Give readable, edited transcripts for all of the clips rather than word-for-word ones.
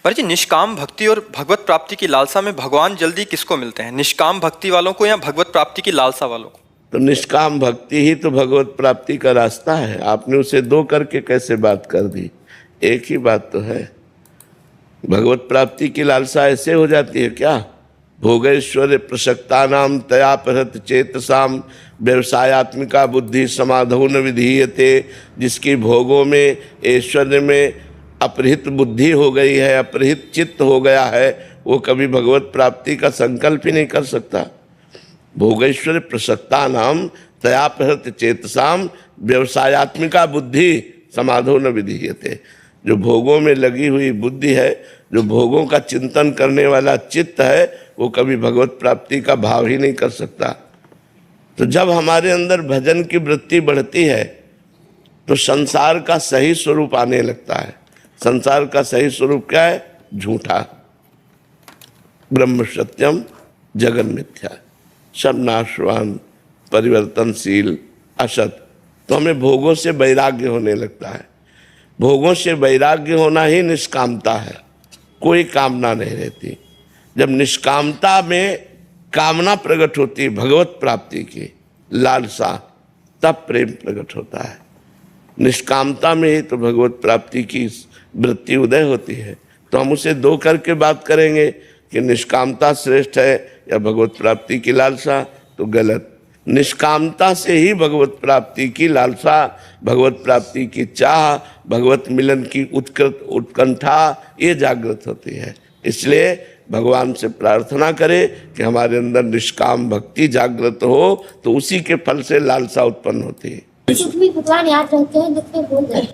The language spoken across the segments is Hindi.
पर जी निष्काम भक्ति और भगवत प्राप्ति की लालसा में भगवान जल्दी किसको मिलते हैं, निष्काम भक्ति वालों को या भगवत प्राप्ति की लालसा वालों को? तो निष्काम भक्ति ही तो भगवत प्राप्ति का रास्ता है। आपने उसे दो करके कैसे बात कर दी? एक ही बात तो है। भगवत प्राप्ति की लालसा ऐसे हो जाती है क्या? भोगैश्वर्य प्रसक्ता नाम तया प्रहत चेतसाम व्यवसायत्मिका बुद्धि समाधौ न विधीयते। जिसकी भोगों में, ऐश्वर्य में अपहृत बुद्धि हो गई है, अपहृत चित्त हो गया है, वो कभी भगवत प्राप्ति का संकल्प ही नहीं कर सकता। भोगैश्वर्य प्रसक्ता नाम तया प्रहत चेतसाम व्यवसायत्मिका बुद्धि समाधौ न विधीयते। जो भोगों में लगी हुई बुद्धि है, जो भोगों का चिंतन करने वाला चित्त है, वो कभी भगवत प्राप्ति का भाव ही नहीं कर सकता। तो जब हमारे अंदर भजन की वृत्ति बढ़ती है तो संसार का सही स्वरूप आने लगता है। संसार का सही स्वरूप क्या है? झूठा, ब्रह्म सत्यम जगन मिथ्या, सब नाशवान, परिवर्तनशील, असत। तो हमें भोगों से वैराग्य होने लगता है। भोगों से वैराग्य होना ही निष्कामता है, कोई कामना नहीं रहती। जब निष्कामता में कामना प्रकट होती है भगवत प्राप्ति की लालसा, तब प्रेम प्रकट होता है। निष्कामता में ही तो भगवत प्राप्ति की वृत्ति उदय होती है। तो हम उसे दो करके बात करेंगे कि निष्कामता श्रेष्ठ है या भगवत प्राप्ति की लालसा, तो गलत। निष्कामता से ही भगवत प्राप्ति की लालसा, भगवत प्राप्ति की चाह, भगवत मिलन की उत्कंठा ये जागृत होती है। इसलिए भगवान से प्रार्थना करें कि हमारे अंदर निष्काम भक्ति जागृत हो, तो उसी के फल से लालसा उत्पन्न होती है। सुख में भगवान याद रहते हैं, दुख में भूल गए।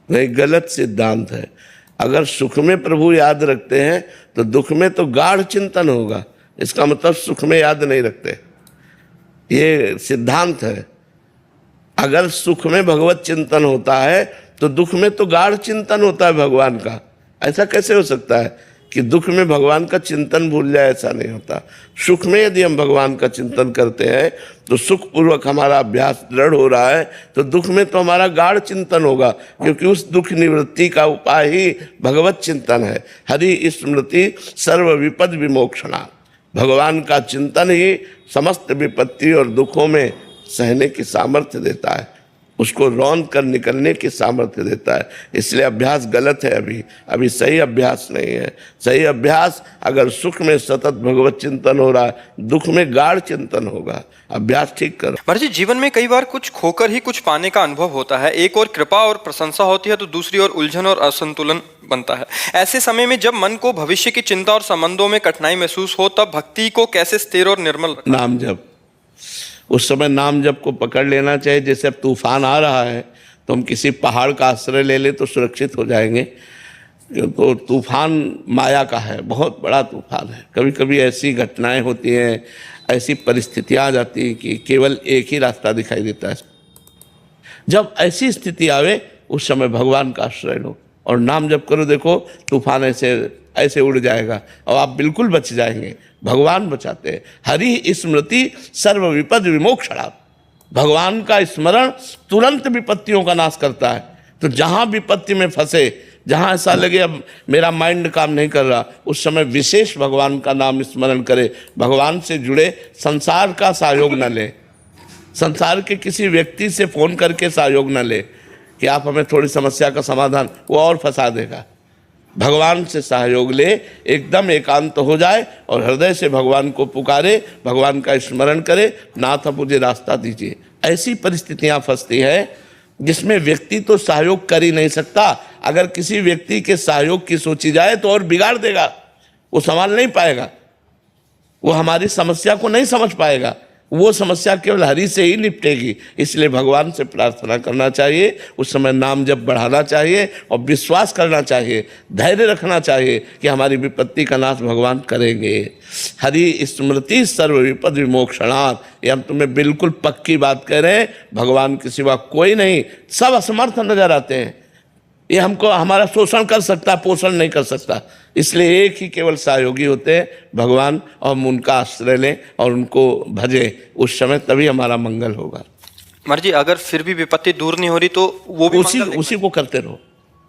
नहीं, गलत सिद्धांत है। अगर सुख में प्रभु याद रखते हैं तो दुख में तो गाढ़ चिंतन होगा। इसका मतलब सुख में याद नहीं रखते, ये सिद्धांत है। अगर सुख में भगवत चिंतन होता है तो दुख में तो गाढ़ चिंतन होता है भगवान का। ऐसा कैसे हो सकता है कि दुख में भगवान का चिंतन भूल जाए? ऐसा नहीं होता। सुख में यदि हम भगवान का चिंतन करते हैं तो सुख पूर्वक हमारा अभ्यास दृढ़ हो रहा है, तो दुख में तो हमारा गाढ़ चिंतन होगा, क्योंकि उस दुख निवृत्ति का उपाय ही भगवत चिंतन है। हरि स्मृति सर्व विपद विमोक्षणा। भगवान का चिंतन ही समस्त विपत्ति और दुखों में सहने की सामर्थ्य देता है, उसको रौंद कर निकलने की सामर्थ्य देता है। इसलिए अभ्यास गलत है। अभी सही अभ्यास नहीं है। सही अभ्यास अगर सुख में सतत भगवत चिंतन हो रहा है, दुख में गाढ़ चिंतन होगा। अभ्यास ठीक करो। महाराज जी, जीवन में कई बार कुछ खोकर ही कुछ पाने का अनुभव होता है। एक और कृपा और प्रशंसा होती है तो दूसरी ओर उलझन और असंतुलन बनता है। ऐसे समय में जब मन को भविष्य की चिंता और संबंधों में कठिनाई महसूस हो, तब भक्ति को कैसे स्थिर और निर्मल रखें? नाम जप। उस समय नाम जप को पकड़ लेना चाहिए। जैसे अब तूफान आ रहा है तो हम किसी पहाड़ का आश्रय ले ले तो सुरक्षित हो जाएंगे। तो तूफान माया का है, बहुत बड़ा तूफान है। कभी कभी ऐसी घटनाएं होती हैं, ऐसी परिस्थितियां आ जाती हैं कि केवल एक ही रास्ता दिखाई देता है। जब ऐसी स्थिति आवे उस समय भगवान का आश्रय लो और नाम जप करो। देखो तूफान ऐसे उड़ जाएगा और आप बिल्कुल बच जाएंगे। भगवान बचाते हैं। हरि स्मृति सर्व विपद विमोक्षणा। भगवान का स्मरण तुरंत विपत्तियों का नाश करता है। तो जहां विपत्ति में फंसे, जहां ऐसा लगे अब मेरा माइंड काम नहीं कर रहा, उस समय विशेष भगवान का नाम स्मरण करें। भगवान से जुड़े, संसार का सहयोग न ले, संसार के किसी व्यक्ति से फोन करके सहयोग न ले कि आप हमें थोड़ी समस्या का समाधान, वो और फंसा देगा। भगवान से सहयोग ले, एकदम एकांत हो जाए और हृदय से भगवान को पुकारे, भगवान का स्मरण करे, नाथ मुझे रास्ता दीजिए। ऐसी परिस्थितियां फंसती है जिसमें व्यक्ति तो सहयोग कर ही नहीं सकता। अगर किसी व्यक्ति के सहयोग की सोची जाए तो और बिगाड़ देगा, वो संभाल नहीं पाएगा, वो हमारी समस्या को नहीं समझ पाएगा। वो समस्या केवल हरि से ही निपटेगी। इसलिए भगवान से प्रार्थना करना चाहिए, उस समय नाम जप बढ़ाना चाहिए और विश्वास करना चाहिए, धैर्य रखना चाहिए कि हमारी विपत्ति का नाश भगवान करेंगे। हरि स्मृति सर्व विपद विमोक्षणात्। ये हम तुम्हें बिल्कुल पक्की बात कह रहे हैं। भगवान के सिवा कोई नहीं, सब असमर्थ नजर आते हैं। ये हमको हमारा शोषण कर सकता, पोषण नहीं कर सकता। इसलिए एक ही केवल सहयोगी होते हैं, भगवान, और हम उनका आश्रय लें और उनको भजें। उस समय तभी हमारा मंगल होगा। महाराज जी, अगर फिर भी विपत्ति दूर नहीं हो रही तो वो भी उसी को करते रहो।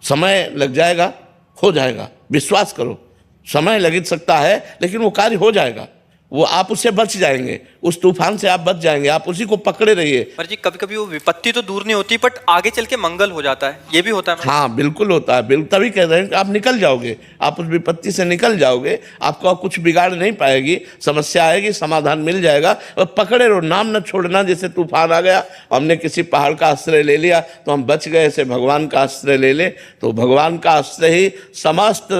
समय लग जाएगा, हो जाएगा, विश्वास करो। समय लग सकता है लेकिन वो कार्य हो जाएगा। वो आप उससे बच जाएंगे, उस तूफान से आप बच जाएंगे, आप उसी को पकड़े रहिए। पर जी कभी कभी वो विपत्ति तो दूर नहीं होती, बट आगे चल के मंगल हो जाता है, ये भी होता है। हाँ बिल्कुल होता है, बिल्कुल। तभी कह रहे हैं कि आप निकल जाओगे, आप उस विपत्ति से निकल जाओगे, आपको कुछ बिगाड़ नहीं पाएगी, समस्या आएगी, समाधान मिल जाएगा। और पकड़े रहो, नाम न छोड़ना। जैसे तूफान आ गया, हमने किसी पहाड़ का आश्रय ले लिया तो हम बच गए, ऐसे भगवान का आश्रय ले ले तो भगवान का आश्रय ही समस्त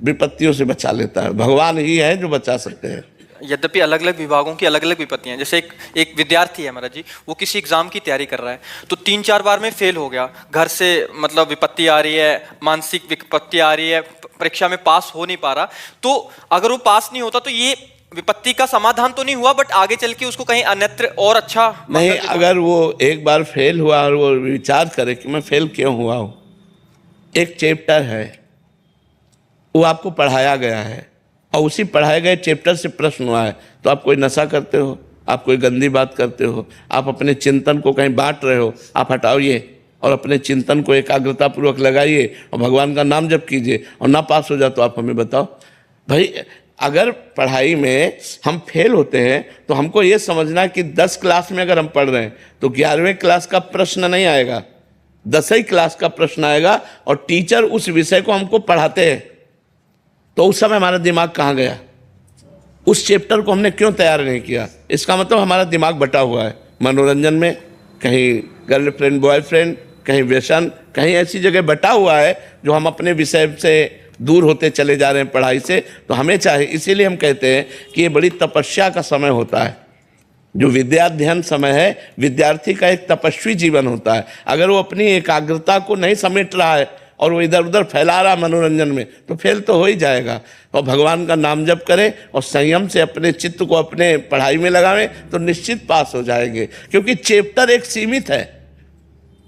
विपत्तियों से बचा लेता है। भगवान ही है जो बचा सकते हैं। यद्यपि अलग अलग विभागों की अलग अलग विपत्तियां हैं। जैसे एक विद्यार्थी है महाराज जी, वो किसी एग्जाम की तैयारी कर रहा है, तो 3-4 बार में फेल हो गया, घर से मतलब विपत्ति आ रही है, मानसिक विपत्ति आ रही है, परीक्षा में पास हो नहीं पा रहा। तो अगर वो पास नहीं होता तो ये विपत्ति का समाधान तो नहीं हुआ, बट आगे चल के उसको कहीं अन्यत्र और अच्छा नहीं। अगर वो एक बार फेल हुआ और वो विचार करे कि मैं फेल क्यों हुआ हूं, एक चैप्टर है वो आपको पढ़ाया गया है और उसी पढ़ाए गए चैप्टर से प्रश्न हुआ है, तो आप कोई नशा करते हो, आप कोई गंदी बात करते हो, आप अपने चिंतन को कहीं बांट रहे हो, आप हटाइए और अपने चिंतन को एकाग्रता पूर्वक लगाइए और भगवान का नाम जप कीजिए। और ना पास हो जाए तो आप हमें बताओ। भाई अगर पढ़ाई में हम फेल होते हैं तो हमको ये समझना कि 10 क्लास में अगर हम पढ़ रहे हैं तो 11वें क्लास का प्रश्न नहीं आएगा, 10वीं क्लास का प्रश्न आएगा। और टीचर उस विषय को हमको पढ़ाते हैं तो उस समय हमारा दिमाग कहाँ गया, उस चैप्टर को हमने क्यों तैयार नहीं किया। इसका मतलब हमारा दिमाग बटा हुआ है मनोरंजन में, कहीं गर्लफ्रेंड बॉयफ्रेंड, कहीं व्यसन, कहीं ऐसी जगह बटा हुआ है जो हम अपने विषय से दूर होते चले जा रहे हैं पढ़ाई से। तो हमें चाहिए, इसीलिए हम कहते हैं कि ये बड़ी तपस्या का समय होता है। जो विद्याध्ययन समय है, विद्यार्थी का एक तपस्वी जीवन होता है। अगर वो अपनी एकाग्रता को नहीं समेट रहा है और वो इधर उधर फैला रहा मनोरंजन में, तो फेल तो हो ही जाएगा। और भगवान का नाम जप करें और संयम से अपने चित्त को अपने पढ़ाई में लगावें तो निश्चित पास हो जाएंगे। क्योंकि चैप्टर एक सीमित है,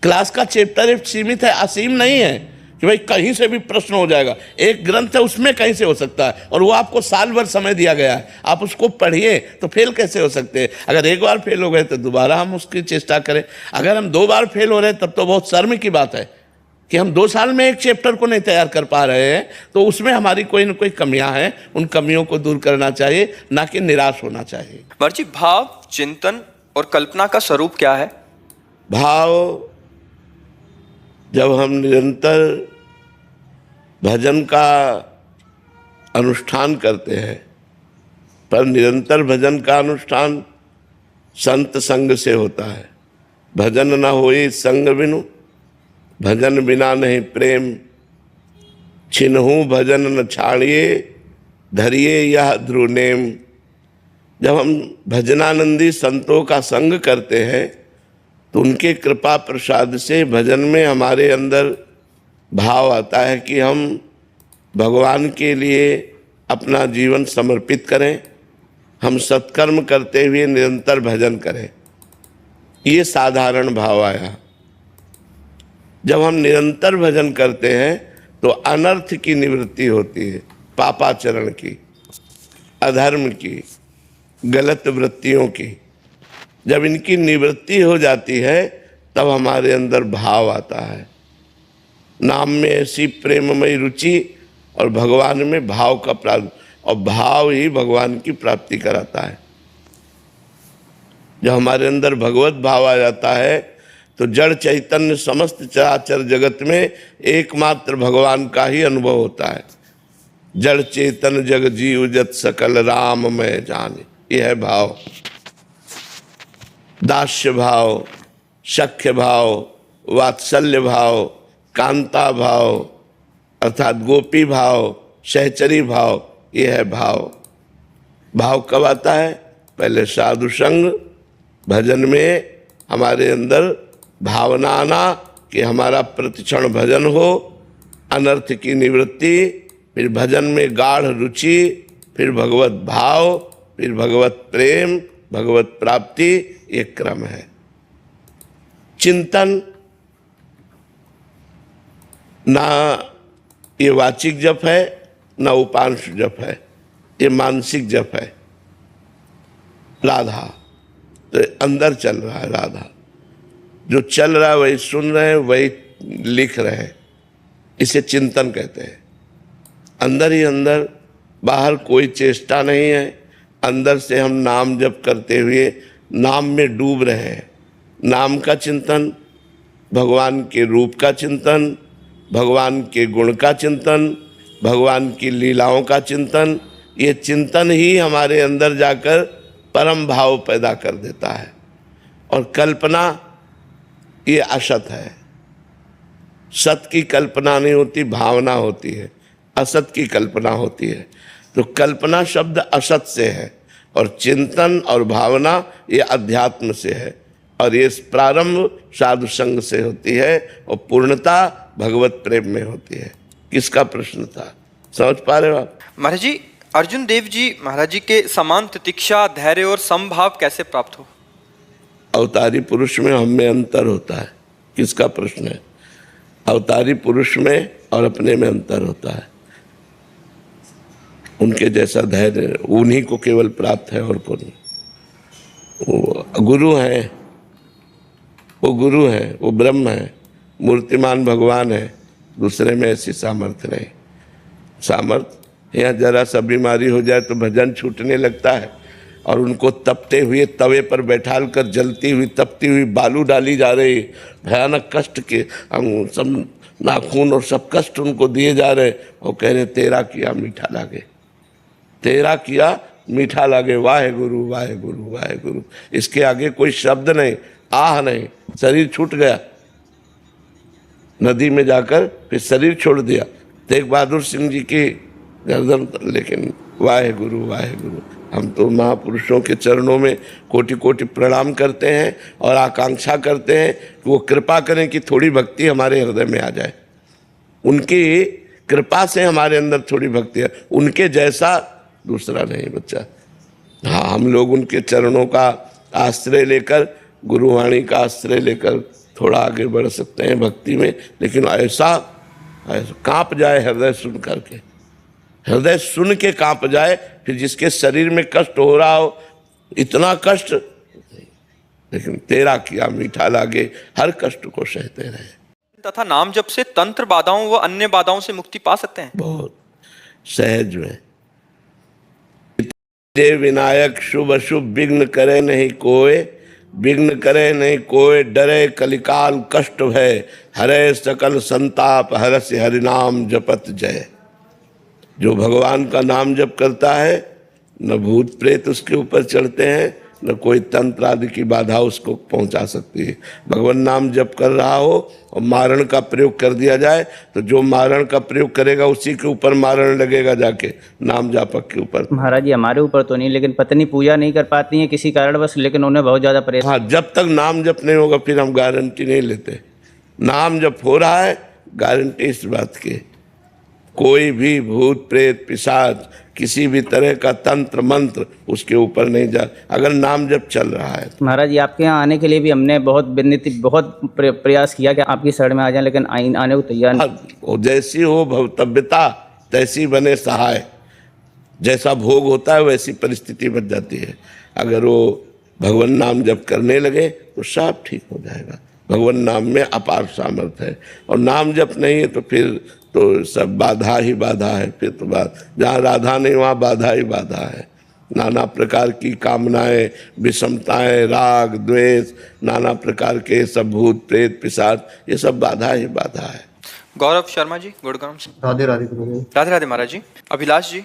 क्लास का चैप्टर एक सीमित है, असीम नहीं है कि भाई कहीं से भी प्रश्न हो जाएगा। एक ग्रंथ है, उसमें कहीं से हो सकता है और वो आपको साल भर समय दिया गया है, आप उसको पढ़िए तो फेल कैसे हो सकते हैं। अगर एक बार फेल हो गए तो दोबारा हम उसकी चेष्टा करें। अगर हम 2 बार फेल हो रहे हैं तब तो बहुत शर्म की बात है कि हम 2 साल में एक चैप्टर को नहीं तैयार कर पा रहे हैं। तो उसमें हमारी कोई न कोई कमियां हैं, उन कमियों को दूर करना चाहिए, ना कि निराश होना चाहिए। महाराज जी भाव, चिंतन और कल्पना का स्वरूप क्या है? भाव, जब हम निरंतर भजन का अनुष्ठान करते हैं, पर निरंतर भजन का अनुष्ठान संत संग से होता है। भजन न होई संग बिनु, भजन बिना नहीं प्रेम, छिन्हू भजन न छाड़िए, धरिए यह ध्रुव नेम। जब हम भजनानंदी संतों का संग करते हैं तो उनके कृपा प्रसाद से भजन में हमारे अंदर भाव आता है कि हम भगवान के लिए अपना जीवन समर्पित करें, हम सत्कर्म करते हुए निरंतर भजन करें। ये साधारण भाव आया। जब हम निरंतर भजन करते हैं तो अनर्थ की निवृत्ति होती है, पापाचरण की, अधर्म की, गलत वृत्तियों की। जब इनकी निवृत्ति हो जाती है तब हमारे अंदर भाव आता है। नाम में ऐसी प्रेममयी रुचि और भगवान में भाव का प्राप्ति, और भाव ही भगवान की प्राप्ति कराता है। जब हमारे अंदर भगवत भाव आ जाता है तो जड़ चैतन्य समस्त चराचर जगत में एकमात्र भगवान का ही अनुभव होता है। जड़ चेतन जग जीव जत सकल राम मैं जाने, यह है भाव। दास्य भाव, सख्य भाव, वात्सल्य भाव, कांता भाव अर्थात गोपी भाव, सहचरी भाव, यह है भाव। भाव कब आता है? पहले साधु संग, भजन में हमारे अंदर भावना आना कि हमारा प्रतिक्षण भजन हो, अनर्थ की निवृत्ति, फिर भजन में गाढ़ रुचि, फिर भगवत भाव, फिर भगवत प्रेम, भगवत प्राप्ति, एक क्रम है। चिंतन ना ये वाचिक जप है ना उपांश जप है, ये मानसिक जप है। राधा तो अंदर चल रहा है, राधा जो चल रहा है वही सुन रहे हैं, वही लिख रहे हैं, इसे चिंतन कहते हैं। अंदर ही अंदर, बाहर कोई चेष्टा नहीं है। अंदर से हम नाम जप करते हुए नाम में डूब रहे हैं। नाम का चिंतन, भगवान के रूप का चिंतन, भगवान के गुण का चिंतन, भगवान की लीलाओं का चिंतन, ये चिंतन ही हमारे अंदर जाकर परम भाव पैदा कर देता है। और कल्पना ये असत है। सत की कल्पना नहीं होती, भावना होती है। असत की कल्पना होती है। तो कल्पना शब्द असत से है और चिंतन और भावना ये अध्यात्म से है। और ये प्रारंभ साधु संग से होती है और पूर्णता भगवत प्रेम में होती है। किसका प्रश्न था, समझ पा रहे हो आप? महाराज जी, अर्जुन देव जी महाराज जी के समान तितिक्षा, धैर्य और समभाव कैसे प्राप्त हो? अवतारी पुरुष में हम में अंतर होता है। किसका प्रश्न है? अवतारी पुरुष में और अपने में अंतर होता है। उनके जैसा धैर्य उन्हीं को केवल प्राप्त है और को नहीं। वो गुरु है, वो गुरु है, वो ब्रह्म है, मूर्तिमान भगवान है। दूसरे में ऐसी सामर्थ्य नहीं। सामर्थ्य यहाँ जरा सा बीमारी हो जाए तो भजन छूटने लगता है और उनको तपते हुए तवे पर बैठाल कर जलती हुई तपती हुई बालू डाली जा रही, भयानक कष्ट के हम सब नाखून और सब कष्ट उनको दिए जा रहे और कह रहे तेरा किया मीठा लागे, तेरा किया मीठा लागे। वाहे गुरु वाहे गुरु वाहे गुरु। इसके आगे कोई शब्द नहीं, आह नहीं। शरीर छूट गया, नदी में जाकर फिर शरीर छोड़ दिया। तेग बहादुर सिंह जी की गर्दन, लेकिन वाहे गुरु वाहे गुरु। हम तो महापुरुषों के चरणों में कोटि कोटि प्रणाम करते हैं और आकांक्षा करते हैं कि वो कृपा करें कि थोड़ी भक्ति हमारे हृदय में आ जाए। उनकी कृपा से हमारे अंदर थोड़ी भक्ति है। उनके जैसा दूसरा नहीं बच्चा। हाँ, हम लोग उनके चरणों का आश्रय लेकर, गुरुवाणी का आश्रय लेकर थोड़ा आगे बढ़ सकते हैं भक्ति में। लेकिन ऐसा कांप जाए हृदय सुन करके, हृदय सुन के कांप जाए, फिर जिसके शरीर में कष्ट हो रहा हो, इतना कष्ट, लेकिन तेरा किया मीठा लागे, हर कष्ट को सहते रहे। तथा नाम जप से तंत्र बाधाओं व अन्य बाधाओं से मुक्ति पा सकते हैं। बहुत सहज में। जय विनायक शुभ अशुभ विघ्न करे नहीं कोय, विघ्न करे नहीं कोय, डरे कलिकाल कष्ट भय, हरे सकल संताप, हरस हरिनाम जपत जय। जो भगवान का नाम जप करता है, न भूत प्रेत उसके ऊपर चढ़ते हैं, न कोई तंत्र आदि की बाधा उसको पहुंचा सकती है। भगवान नाम जप कर रहा हो और मारण का प्रयोग कर दिया जाए तो जो मारण का प्रयोग करेगा उसी के ऊपर मारण लगेगा, जाके नाम जापक के ऊपर। महाराज जी, हमारे ऊपर तो नहीं, लेकिन पत्नी पूजा नहीं कर पाती है किसी कारणवश, लेकिन उन्हें बहुत ज्यादा परेशान। हाँ, जब तक नाम जप नहीं होगा फिर हम गारंटी नहीं लेते। नाम जप हो रहा है, गारंटी इस बात की, कोई भी भूत प्रेत पिशाच किसी भी तरह का तंत्र मंत्र उसके ऊपर नहीं जा, अगर नाम जप चल रहा है। महाराज जी, आपके यहाँ आने के लिए भी हमने बहुत विनती, बहुत प्रयास किया कि आपकी शरण में आ जाएं, लेकिन आने को तैयार नहीं। जैसी हो भवतव्यता तैसी बने सहाय। जैसा भोग होता है वैसी परिस्थिति बन जाती है। अगर वो भगवान नाम जप करने लगे तो सब ठीक हो जाएगा। भगवान नाम में अपार सामर्थ्य है। और नाम जप नहीं है तो फिर तो सब बाधा ही बाधा है। फिर तो जहाँ राधा नहीं वहाँ बाधा ही बाधा है। नाना प्रकार की कामनाएं, विषमताएं, राग द्वेष, नाना प्रकार के सब भूत प्रेत पिशाच, ये सब बाधा ही बाधा है। गौरव शर्मा जी, गुड़गांव से। राधे राधे गुरुदेव। राधे राधे महाराज जी। अभिलाष जी।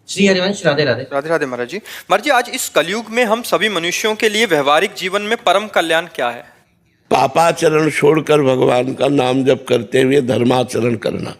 श्री हरिवंश। राधे राधे। राधे राधे महाराज जी। महाराज जी, आज इस कलयुग में हम सभी मनुष्यों के लिए व्यवहारिक जीवन में परम कल्याण क्या है? पापाचरण छोड़कर भगवान का नाम जप करते हुए धर्माचरण करना।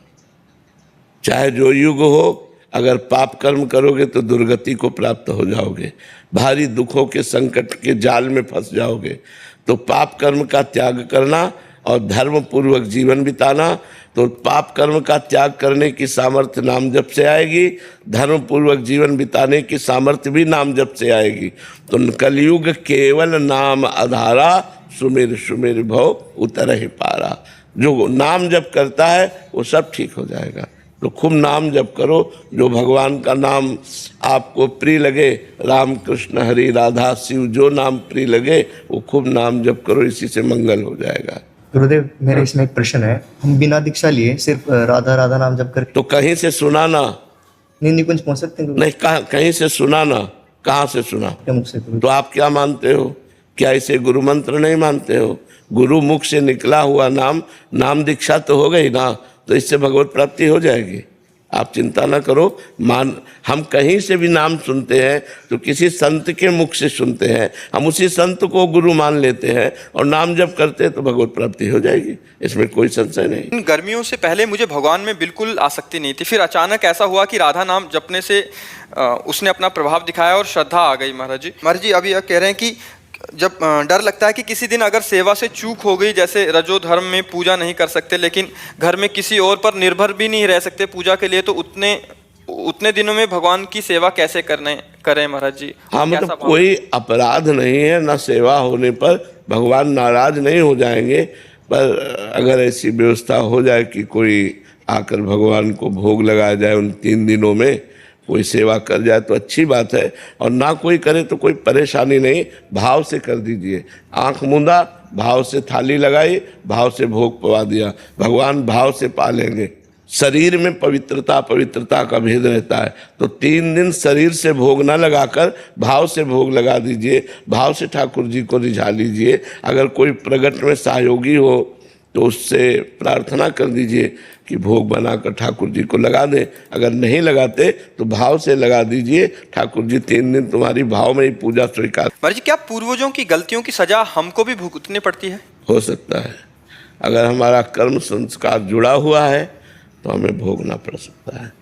चाहे जो युग हो, अगर पाप कर्म करोगे तो दुर्गति को प्राप्त हो जाओगे, भारी दुखों के संकट के जाल में फंस जाओगे। तो पाप कर्म का त्याग करना और धर्म पूर्वक जीवन बिताना। तो पाप कर्म का त्याग करने की सामर्थ्य नाम जप से आएगी, धर्म पूर्वक जीवन बिताने की सामर्थ्य भी नाम जप से आएगी। तो कलयुग केवल नाम आधारा, सुमिर सुमिर भव उतर ही पारा। जो नाम जप करता है वो सब ठीक हो जाएगा। तो खूब नाम जप करो। जो भगवान का नाम आपको प्रिय लगे, राम कृष्ण हरि राधा शिव, जो नाम प्रिय लगे वो खूब नाम जप करो, इसी से मंगल हो जाएगा। गुरुदेव मेरे इसमें एक प्रश्न है। हम बिना दीक्षा लिए सिर्फ राधा राधा नाम जप करके तो कहीं से सुना ना, निकुंज पहुंच सकते हैं नहीं कहीं से सुना ना, कहाँ से सुना? गुरुदेव मुख से गुरुदेव। तो आप क्या मानते हो? क्या इसे गुरु मंत्र नहीं मानते हो? गुरु मुख से निकला हुआ नाम दीक्षा तो हो गई ना, तो इससे भगवत प्राप्ति हो जाएगी। आप चिंता ना करो। हम कहीं से भी नाम सुनते हैं तो किसी संत के मुख से सुनते हैं, हम उसी संत को गुरु मान लेते हैं और नाम जप करते हैं तो भगवत प्राप्ति हो जाएगी, इसमें कोई संशय नहीं। इन गर्मियों से पहले मुझे भगवान में बिल्कुल आसक्ति नहीं थी, फिर अचानक ऐसा हुआ कि राधा नाम जपने से उसने अपना प्रभाव दिखाया और श्रद्धा आ गई। महाराज जी अभी यह कह रहे हैं कि जब डर लगता है कि किसी दिन अगर सेवा से चूक हो गई, जैसे रजो धर्म में पूजा नहीं कर सकते लेकिन घर में किसी और पर निर्भर भी नहीं रह सकते पूजा के लिए, तो उतने दिनों में भगवान की सेवा कैसे करें महाराज जी? हाँ, मतलब कोई अपराध नहीं है, ना सेवा होने पर भगवान नाराज नहीं हो जाएंगे। पर अगर ऐसी व्यवस्था हो जाए कि कोई आकर भगवान को भोग लगाया जाए उन 3 दिनों में, कोई सेवा कर जाए तो अच्छी बात है, और ना कोई करे तो कोई परेशानी नहीं, भाव से कर दीजिए। आंख मूंदा, भाव से थाली लगाई, भाव से भोग पवा दिया, भगवान भाव से पालेंगे। शरीर में पवित्रता का भेद रहता है, तो 3 दिन शरीर से भोग ना लगाकर भाव से भोग लगा दीजिए, भाव से ठाकुर जी को रिझा लीजिए। अगर कोई प्रगट में सहयोगी हो तो उससे प्रार्थना कर दीजिए कि भोग बनाकर ठाकुर जी को लगा दें। अगर नहीं लगाते तो भाव से लगा दीजिए, ठाकुर जी 3 दिन तुम्हारी भाव में ही पूजा स्वीकार। महाराज जी क्या पूर्वजों की गलतियों की सजा हमको भी भुगतनी पड़ती है? हो सकता है, अगर हमारा कर्म संस्कार जुड़ा हुआ है तो हमें भोगना पड़ सकता है।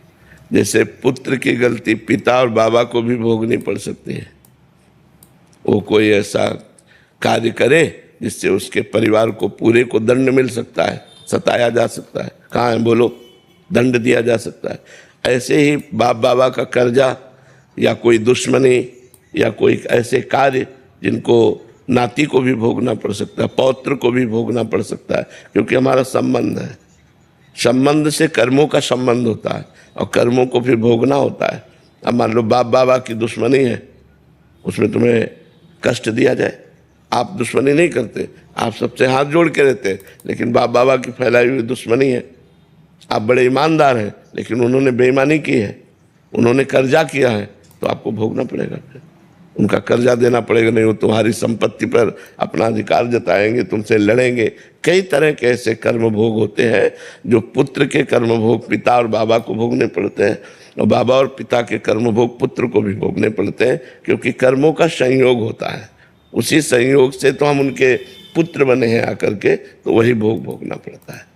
जैसे पुत्र की गलती पिता और बाबा को भी भोगनी पड़ सकती है। वो कोई ऐसा कार्य करे जिससे उसके परिवार को पूरे को दंड मिल सकता है, सताया जा सकता है। कहाँ है बोलो? दंड दिया जा सकता है। ऐसे ही बाप बाबा का कर्जा या कोई दुश्मनी या कोई ऐसे कार्य जिनको नाती को भी भोगना पड़ सकता है, पौत्र को भी भोगना पड़ सकता है, क्योंकि हमारा संबंध है। संबंध से कर्मों का संबंध होता है और कर्मों को फिर भोगना होता है। अब मान लो बाप बाबा की दुश्मनी है, उसमें तुम्हें कष्ट दिया जाए, आप दुश्मनी नहीं करते, आप सबसे हाथ जोड़ के रहते हैं, लेकिन बाप बाबा की फैलाई हुई दुश्मनी है। आप बड़े ईमानदार हैं लेकिन उन्होंने बेईमानी की है, उन्होंने कर्जा किया है, तो आपको भोगना पड़ेगा। फिर उनका कर्जा देना पड़ेगा, नहीं वो तुम्हारी संपत्ति पर अपना अधिकार जताएंगे, तुमसे लड़ेंगे। कई तरह के ऐसे कर्म भोग होते हैं जो पुत्र के कर्म भोग पिता और बाबा को भोगने पड़ते हैं, और बाबा और पिता के कर्म भोग पुत्र को भी भोगने पड़ते हैं, क्योंकि कर्मों का संयोग होता है। उसी संयोग से तो हम उनके पुत्र बने हैं आकर के, तो वही भोग भोगना पड़ता है।